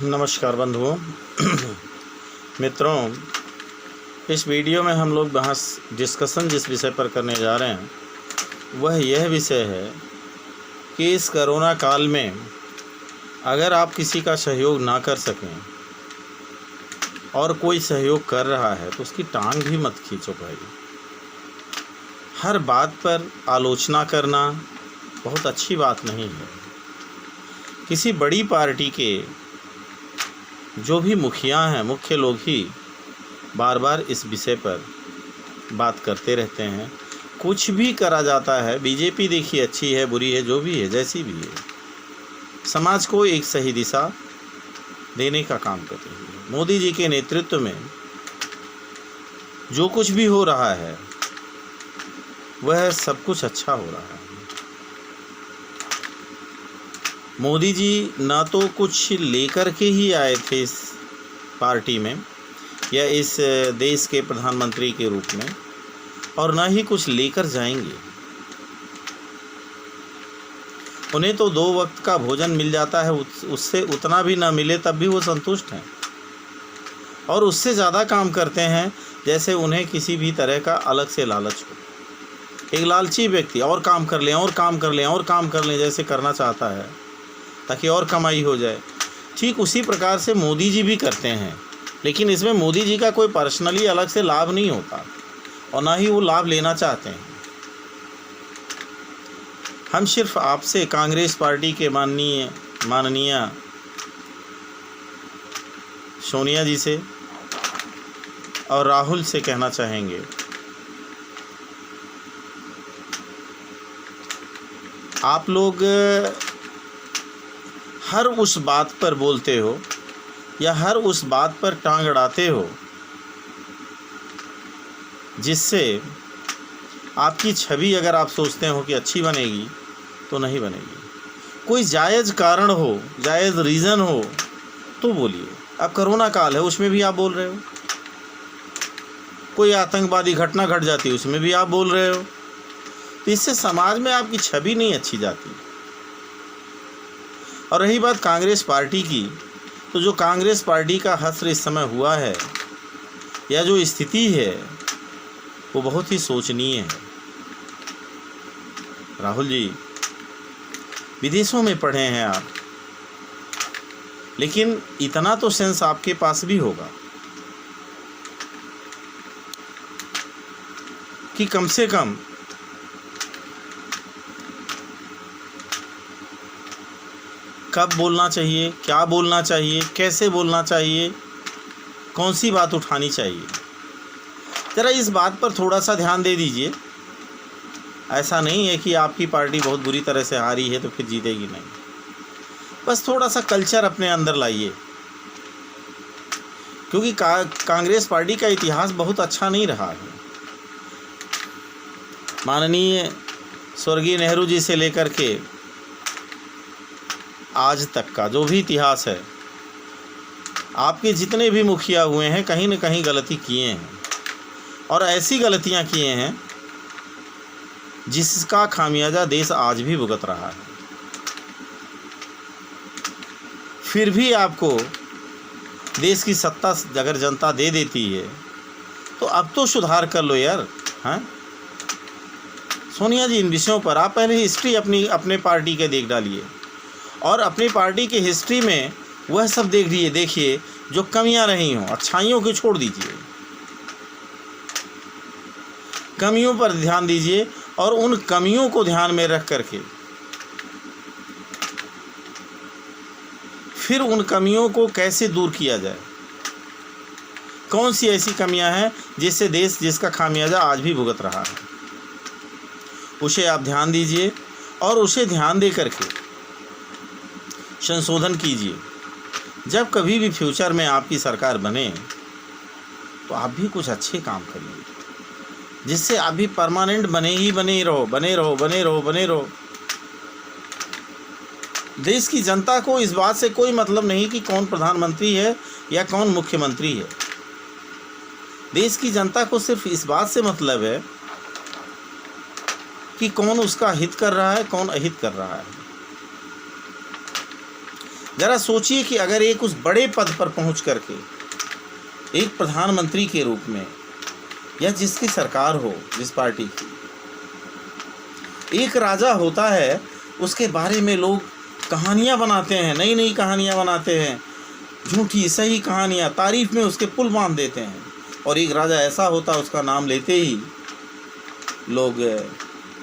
नमस्कार बंधुओं मित्रों, इस वीडियो में हम लोग डिस्कशन जिस विषय पर करने जा रहे हैं वह यह विषय है कि इस कोरोना काल में अगर आप किसी का सहयोग ना कर सकें और कोई सहयोग कर रहा है तो उसकी टांग भी मत खींचो भाई। हर बात पर आलोचना करना बहुत अच्छी बात नहीं है। किसी बड़ी पार्टी के जो भी मुखिया हैं, मुख्य लोग ही बार बार इस विषय पर बात करते रहते हैं। कुछ भी करा जाता है, बीजेपी देखिए अच्छी है बुरी है जो भी है जैसी भी है, समाज को एक सही दिशा देने का काम कर रही है। मोदी जी के नेतृत्व में जो कुछ भी हो रहा है वह सब कुछ अच्छा हो रहा है। मोदी जी ना तो कुछ लेकर के ही आए थे इस पार्टी में या इस देश के प्रधानमंत्री के रूप में, और ना ही कुछ लेकर जाएंगे। उन्हें तो 2 वक्त का भोजन मिल जाता है, उससे उतना भी ना मिले तब भी वो संतुष्ट हैं और उससे ज़्यादा काम करते हैं जैसे उन्हें किसी भी तरह का अलग से लालच हो। एक लालची व्यक्ति और काम कर लें और काम कर लें और काम कर लें जैसे करना चाहता है ताकि और कमाई हो जाए, ठीक उसी प्रकार से मोदी जी भी करते हैं। लेकिन इसमें मोदी जी का कोई पर्सनली अलग से लाभ नहीं होता और ना ही वो लाभ लेना चाहते हैं। हम सिर्फ आपसे कांग्रेस पार्टी के माननीय सोनिया जी से और राहुल से कहना चाहेंगे, आप लोग हर उस बात पर बोलते हो या हर उस बात पर टांग अड़ाते हो जिससे आपकी छवि अगर आप सोचते हो कि अच्छी बनेगी तो नहीं बनेगी। कोई जायज़ कारण हो, जायज़ रीज़न हो तो बोलिए। अब कोरोना काल है उसमें भी आप बोल रहे हो, कोई आतंकवादी घटना घट जाती है उसमें भी आप बोल रहे हो, तो इससे समाज में आपकी छवि नहीं अच्छी जाती। और रही बात कांग्रेस पार्टी की, तो जो कांग्रेस पार्टी का हश्र इस समय हुआ है या जो स्थिति है वो बहुत ही शोचनीय है। राहुल जी, विदेशों में पढ़े हैं आप, लेकिन इतना तो सेंस आपके पास भी होगा कि कम से कम कब बोलना चाहिए, क्या बोलना चाहिए, कैसे बोलना चाहिए, कौन सी बात उठानी चाहिए। ज़रा इस बात पर थोड़ा सा ध्यान दे दीजिए। ऐसा नहीं है कि आपकी पार्टी बहुत बुरी तरह से हारी है तो फिर जीतेगी, नहीं। बस थोड़ा सा कल्चर अपने अंदर लाइए, क्योंकि कांग्रेस पार्टी का इतिहास बहुत अच्छा नहीं रहा है। माननीय स्वर्गीय नेहरू जी से लेकर के आज तक का जो भी इतिहास है, आपके जितने भी मुखिया हुए हैं कहीं न कहीं गलती किए हैं और ऐसी गलतियां किए हैं जिसका खामियाजा देश आज भी भुगत रहा है। फिर भी आपको देश की सत्ता अगर जनता दे देती है तो अब तो सुधार कर लो यार। हाँ सोनिया जी, इन विषयों पर आप पहले हिस्ट्री अपने पार्टी के देख डालिए और अपनी पार्टी की हिस्ट्री में वह सब देखिए जो कमियां रही हों। अच्छाइयों को छोड़ दीजिए, कमियों पर ध्यान दीजिए और उन कमियों को ध्यान में रख करके फिर उन कमियों को कैसे दूर किया जाए। कौन सी ऐसी कमियां हैं जिससे देश जिसका खामियाजा आज भी भुगत रहा है, उसे आप ध्यान दीजिए और उसे ध्यान दे करके संशोधन कीजिए। जब कभी भी फ्यूचर में आपकी सरकार बने तो आप भी कुछ अच्छे काम करिए जिससे आप भी परमानेंट बने रहो। देश की जनता को इस बात से कोई मतलब नहीं कि कौन प्रधानमंत्री है या कौन मुख्यमंत्री है। देश की जनता को सिर्फ इस बात से मतलब है कि कौन उसका हित कर रहा है, कौन अहित कर रहा है। ज़रा सोचिए कि अगर एक उस बड़े पद पर पहुंच करके एक प्रधानमंत्री के रूप में या जिसकी सरकार हो, जिस पार्टी की, एक राजा होता है, उसके बारे में लोग कहानियाँ बनाते हैं, नई नई कहानियाँ बनाते हैं, झूठी सही कहानियाँ, तारीफ में उसके पुल बांध देते हैं। और एक राजा ऐसा होता, उसका नाम लेते ही लोग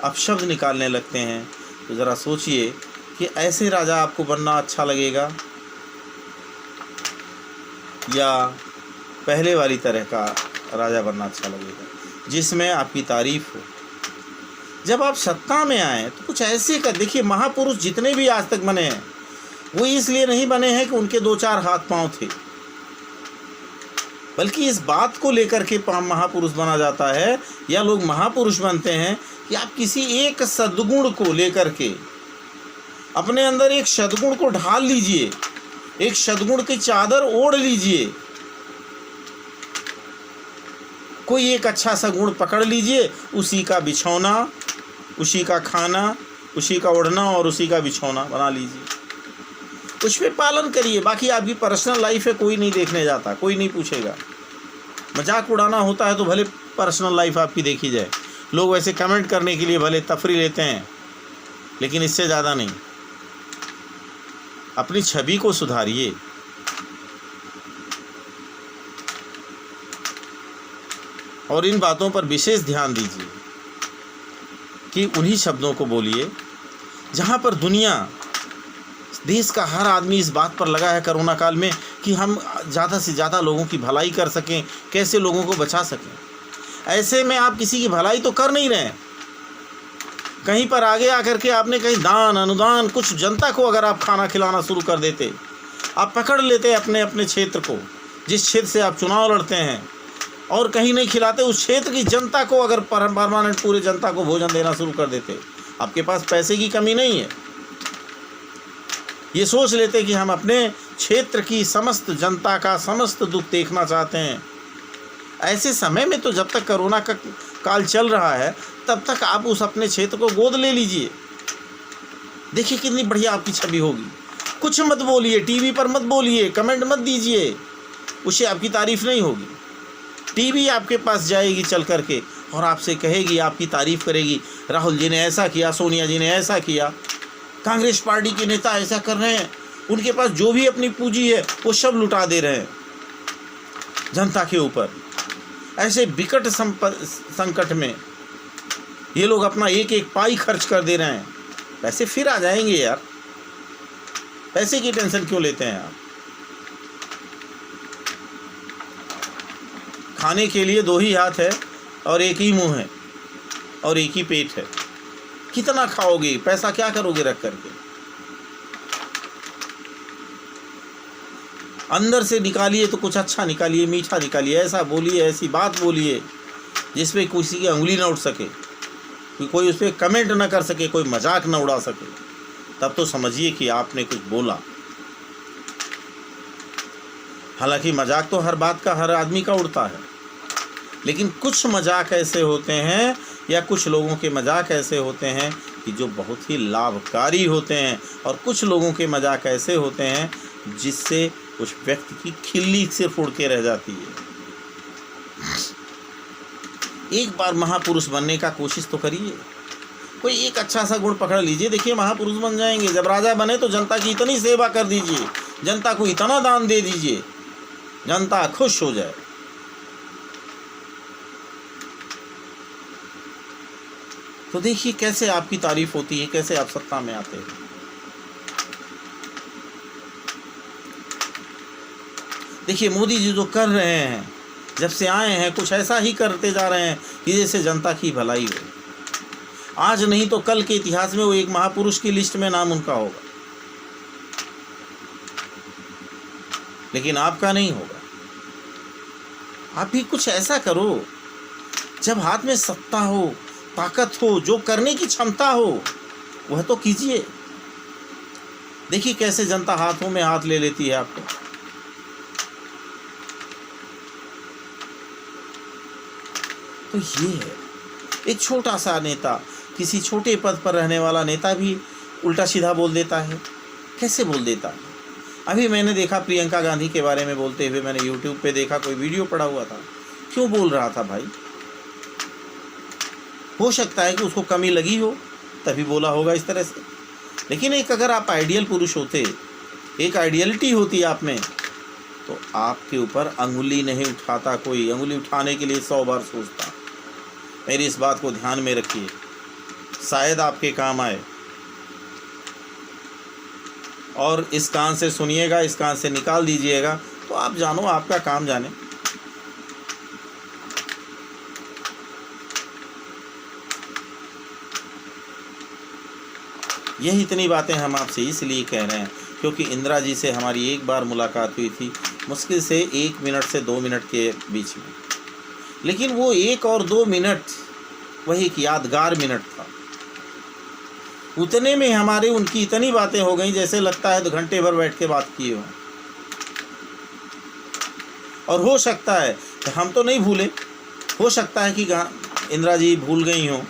अपशब्द निकालने लगते हैं। तो ज़रा सोचिए कि ऐसे राजा आपको बनना अच्छा लगेगा या पहले वाली तरह का राजा बनना अच्छा लगेगा जिसमें आपकी तारीफ हो। जब आप सत्ता में आए तो कुछ ऐसे कर देखिए, महापुरुष जितने भी आज तक बने हैं वो इसलिए नहीं बने हैं कि उनके 2-4 हाथ पांव थे, बल्कि इस बात को लेकर के महापुरुष बना जाता है या लोग महापुरुष बनते हैं कि आप किसी एक सद्गुण को लेकर के अपने अंदर एक सद्गुण को ढाल लीजिए, एक सद्गुण की चादर ओढ़ लीजिए, कोई एक अच्छा सा गुण पकड़ लीजिए, उसी का बिछौना, उसी का खाना, उसी का ओढ़ना और उसी का बिछौना बना लीजिए, उस पर पालन करिए। बाकी आपकी पर्सनल लाइफ है, कोई नहीं देखने जाता, कोई नहीं पूछेगा। मजाक उड़ाना होता है तो भले पर्सनल लाइफ आपकी देखी जाए, लोग वैसे कमेंट करने के लिए भले तफरी लेते हैं, लेकिन इससे ज़्यादा नहीं। अपनी छवि को सुधारिए। और इन बातों पर विशेष ध्यान दीजिए कि उन्हीं शब्दों को बोलिए जहाँ पर दुनिया, देश का हर आदमी इस बात पर लगा है कोरोना काल में कि हम ज़्यादा से ज़्यादा लोगों की भलाई कर सकें, कैसे लोगों को बचा सकें। ऐसे में आप किसी की भलाई तो कर नहीं रहे हैं। कहीं पर आगे आकर के आपने कहीं दान अनुदान कुछ जनता को अगर आप खाना खिलाना शुरू कर देते, आप पकड़ लेते अपने अपने क्षेत्र को, जिस क्षेत्र से आप चुनाव लड़ते हैं, और कहीं नहीं खिलाते, उस क्षेत्र की जनता को अगर परमानेंट पूरे जनता को भोजन देना शुरू कर देते। आपके पास पैसे की कमी नहीं है, ये सोच लेते कि हम अपने क्षेत्र की समस्त जनता का समस्त दुख देखना चाहते हैं। ऐसे समय में तो जब तक कोरोना का काल चल रहा है तब तक आप उस अपने क्षेत्र को गोद ले लीजिए। देखिए कितनी बढ़िया आपकी छवि होगी। कुछ मत बोलिए, टीवी पर मत बोलिए, कमेंट मत दीजिए, उससे आपकी तारीफ नहीं होगी। टीवी आपके पास जाएगी चल करके और आपसे कहेगी, आपकी तारीफ करेगी, राहुल जी ने ऐसा किया, सोनिया जी ने ऐसा किया, कांग्रेस पार्टी के नेता ऐसा कर रहे हैं, उनके पास जो भी अपनी पूंजी है वो सब लुटा दे रहे हैं जनता के ऊपर। ऐसे विकट संकट में ये लोग अपना एक एक पाई खर्च कर दे रहे हैं। पैसे फिर आ जाएंगे यार, पैसे की टेंशन क्यों लेते हैं आप। खाने के लिए 2 ही हाथ है और एक ही मुंह है और एक ही पेट है, कितना खाओगे, पैसा क्या करोगे रख करके। अंदर से निकालिए तो कुछ अच्छा निकालिए, मीठा निकालिए, ऐसा बोलिए, ऐसी बात बोलिए जिसपे किसी की उंगली न उठ सके, कोई उस पर कमेंट न कर सके, कोई मजाक न उड़ा सके, तब तो समझिए कि आपने कुछ बोला। हालांकि मजाक तो हर बात का हर आदमी का उड़ता है, लेकिन कुछ मजाक ऐसे होते हैं या कुछ लोगों के मजाक ऐसे होते हैं कि जो बहुत ही लाभकारी होते हैं, और कुछ लोगों के मजाक ऐसे होते हैं जिससे उस व्यक्ति की खिल्ली सिर्फ उड़ के रह जाती है। एक बार महापुरुष बनने का कोशिश तो करिए, कोई एक अच्छा सा गुण पकड़ लीजिए, देखिए महापुरुष बन जाएंगे। जब राजा बने तो जनता की इतनी सेवा कर दीजिए, जनता को इतना दान दे दीजिए, जनता खुश हो जाए। तो देखिए कैसे आपकी तारीफ होती है, कैसे आप सत्ता में आते हैं। देखिए मोदी जी जो कर रहे हैं, जब से आए हैं कुछ ऐसा ही करते जा रहे हैं कि जैसे जनता की भलाई हो। आज नहीं तो कल के इतिहास में वो एक महापुरुष की लिस्ट में नाम उनका होगा, लेकिन आपका नहीं होगा। आप भी कुछ ऐसा करो, जब हाथ में सत्ता हो, ताकत हो, जो करने की क्षमता हो वह तो कीजिए। देखिए कैसे जनता हाथों में हाथ ले लेती है आपको। तो ये है, एक छोटा सा नेता, किसी छोटे पद पर रहने वाला नेता भी उल्टा सीधा बोल देता है। कैसे बोल देता है? अभी मैंने देखा प्रियंका गांधी के बारे में बोलते हुए, मैंने यूट्यूब पे देखा, कोई वीडियो पड़ा हुआ था। क्यों बोल रहा था भाई? हो सकता है कि उसको कमी लगी हो तभी बोला होगा इस तरह से। लेकिन एक अगर आप आइडियल पुरुष होते, एक आइडियलिटी होती आप में, तो आपके ऊपर अंगुली नहीं उठाता कोई। अंगुली उठाने के लिए 100 बार सोचता। मेरी इस बात को ध्यान में रखिए, शायद आपके काम आए। और इस कान से सुनिएगा, इस कान से निकाल दीजिएगा, तो आप जानो, आपका काम जाने। यही इतनी बातें हम आपसे इसलिए कह रहे हैं क्योंकि इंदिरा जी से हमारी एक बार मुलाकात हुई थी, मुश्किल से 1 मिनट से 2 मिनट के बीच में। लेकिन वो 1 और 2 मिनट वही एक यादगार मिनट था। उतने में हमारे उनकी इतनी बातें हो गई जैसे लगता है 2 घंटे भर बैठ के बात किए हों। और हो सकता है कि हम तो नहीं भूले, हो सकता है कि इंदिरा जी भूल गई हों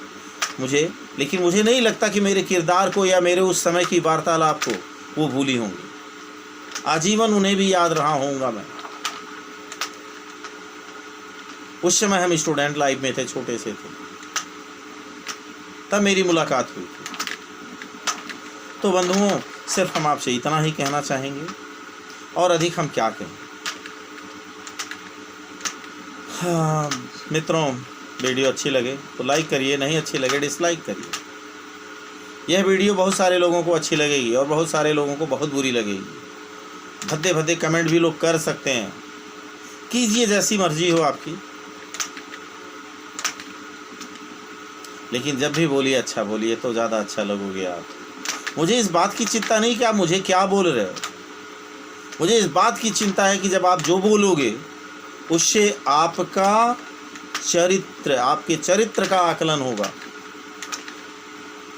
मुझे, लेकिन मुझे नहीं लगता कि मेरे किरदार को या मेरे उस समय की वार्तालाप को वो भूली होंगी। आजीवन उन्हें भी याद रहा होऊंगा मैं। उस समय हम स्टूडेंट लाइफ में थे, छोटे से थे, तब मेरी मुलाकात हुई थी। तो बंधुओं, सिर्फ हम आपसे इतना ही कहना चाहेंगे, और अधिक हम क्या कहें। हाँ मित्रों, वीडियो अच्छी लगे तो लाइक करिए, नहीं अच्छी लगे डिसलाइक करिए। यह वीडियो बहुत सारे लोगों को अच्छी लगेगी और बहुत सारे लोगों को बहुत बुरी लगेगी। भद्दे भद्दे कमेंट भी लोग कर सकते हैं, कीजिए, जैसी मर्जी हो आपकी। लेकिन जब भी बोलिए अच्छा बोलिए, तो ज़्यादा अच्छा लगोगे आप। मुझे इस बात की चिंता नहीं कि आप मुझे क्या बोल रहे हो, मुझे इस बात की चिंता है कि जब आप जो बोलोगे उससे आपका चरित्र, आपके चरित्र का आकलन होगा।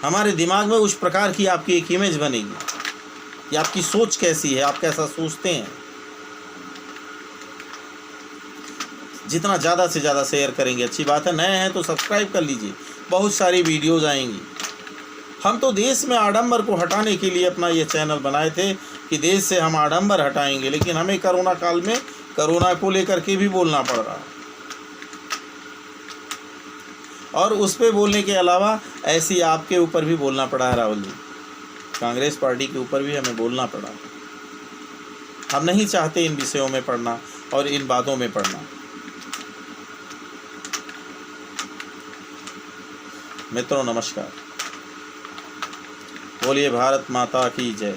हमारे दिमाग में उस प्रकार की आपकी एक इमेज बनेगी कि आपकी सोच कैसी है, आप कैसा सोचते हैं। जितना ज़्यादा से ज़्यादा शेयर करेंगे अच्छी बात है। नए हैं तो सब्सक्राइब कर लीजिए, बहुत सारी वीडियोज़ आएंगी। हम तो देश में आडंबर को हटाने के लिए अपना ये चैनल बनाए थे कि देश से हम आडंबर हटाएंगे, लेकिन हमें कोरोना काल में कोरोना को लेकर के भी बोलना पड़ रहा। और उस पे बोलने के अलावा ऐसी आपके ऊपर भी बोलना पड़ा है राहुल जी, कांग्रेस पार्टी के ऊपर भी हमें बोलना पड़ा। हम नहीं चाहते इन विषयों में पढ़ना और इन बातों में पढ़ना। मित्रों नमस्कार, बोलिए भारत माता की जय।